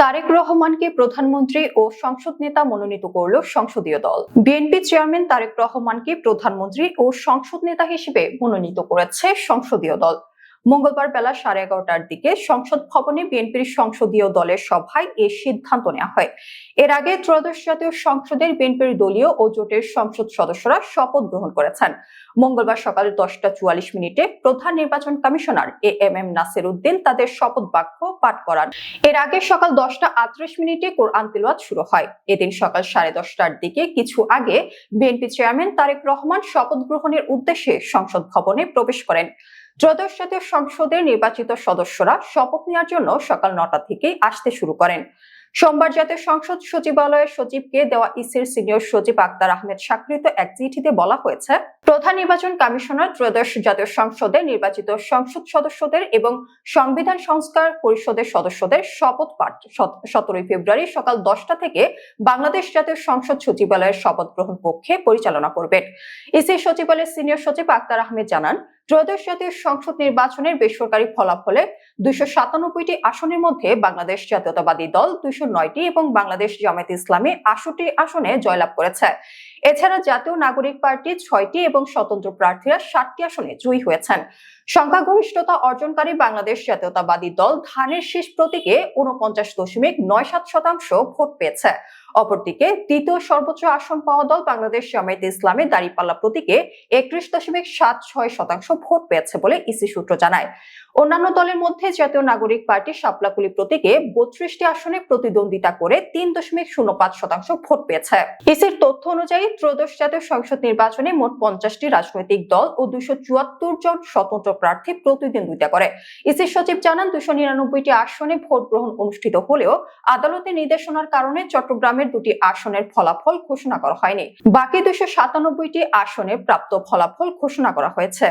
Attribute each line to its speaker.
Speaker 1: তারেক রহমানকে প্রধানমন্ত্রী ও সংসদ নেতা মনোনীত করল সংসদীয় দল। বিএনপি চেয়ারম্যান তারেক রহমানকে প্রধানমন্ত্রী ও সংসদ নেতা হিসেবে মনোনীত করেছে সংসদীয় দল। মঙ্গলবার বেলা 11:30টার দিকে সংসদ ভবনে বিএনপির সংসদীয় দলের সভায় এই সিদ্ধান্ত নেওয়া হয়। এর আগে ত্রয়োদশ জাতীয় সংসদের বিএনপির দলীয় ও জোটের সংসদ সদস্যরা শপথ গ্রহণ করেছেন। মঙ্গলবার সকাল 10টা 44 মিনিটে প্রধান নির্বাচন কমিশনার এএমএম নাসির উদ্দিন তাদের শপথ বাক্য পাঠ করান। এর আগে সকাল 10টা 38 মিনিটে কোরআন তিলাওয়াত শুরু হয়। এদিন সকাল 10:30টার দিকে কিছু আগে বিএনপি চেয়ারম্যান তারেক রহমান শপথ গ্রহণের উদ্দেশ্যে সংসদ ভবনে প্রবেশ করেন। ত্রয়োদশ জাতীয় সংসদের নির্বাচিত সদস্যরা শপথ নেওয়ার জন্য সকাল 9টা থেকেই আসতে শুরু করেন। সোমবার জাতীয় সংসদ সচিবালয়ের সচিবকে দেওয়া ইসির সিনিয়র সচিব আক্তার আহমেদ স্বাক্ষরিত এক চিঠিতে বলা হয়েছে, প্রধান নির্বাচন কমিশনার ত্রয়োদশ জাতীয় সংসদে নির্বাচিত সংসদ সদস্যদের এবং সংবিধান সংস্কার পরিষদের সদস্যদের শপথ পাঠ 17 ফেব্রুয়ারি সকাল 10টা থেকে বাংলাদেশ জাতীয় সংসদ সচিবালয়ের শপথ গ্রহণ কক্ষে পরিচালনা করবেন। ইসির সচিবালয়ের সিনিয়র সচিব আক্তার আহমেদ জানান, ত্রয়োদশ জাতীয় সংসদ নির্বাচনের বেসরকারি ফলাফলে 297টি আসনের মধ্যে বাংলাদেশ জাতীয়তাবাদী দল 209টি এবং বাংলাদেশ জামায়াত ইসলামী 68টি আসনে জয়লাভ করেছে। এছাড়া জাতীয় নাগরিক পার্টি 6টি এবং স্বতন্ত্র প্রার্থীরা 7টি আসনে জয়ী হয়েছেন। সংখ্যাগরিষ্ঠতা অর্জনকারী বাংলাদেশ জাতীয়তাবাদী দল ধানের শীষ প্রতীকে 49.97% ভোট পেয়েছে। অপরদিকে দ্বিতীয় সর্বোচ্চ আসন পাওয়া দল বাংলাদেশ জামায়াত ইসলামী দাঁড়িপাল্লা প্রতীকে 31.76% ভোট পেয়েছে বলে ইসি সূত্র জানায়। অন্যান্য দলের মধ্যে জাতীয় নাগরিক পার্টি শাপলাকুলি প্রতীকে 32টি আসনে প্রতিদ্বন্দ্বিতা করে 3.05% ভোট পেয়েছে। ইসির তথ্য অনুযায়ী ত্রয়োদশ জাতীয় সংসদ নির্বাচনে মোট 50টি রাজনৈতিক দল ও 274 জন স্বতন্ত্র প্রার্থী প্রতিদ্বন্দ্বিতা করে। ইসির সচিব জানান, 299টি আসনে ভোট গ্রহণ অনুষ্ঠিত হলেও আদালতের নির্দেশনার কারণে চট্টগ্রামের 2টি আসনের ফলাফল ঘোষণা করা হয়নি। বাকি 297টি আসনে প্রাপ্ত ফলাফল ঘোষণা করা হয়েছে।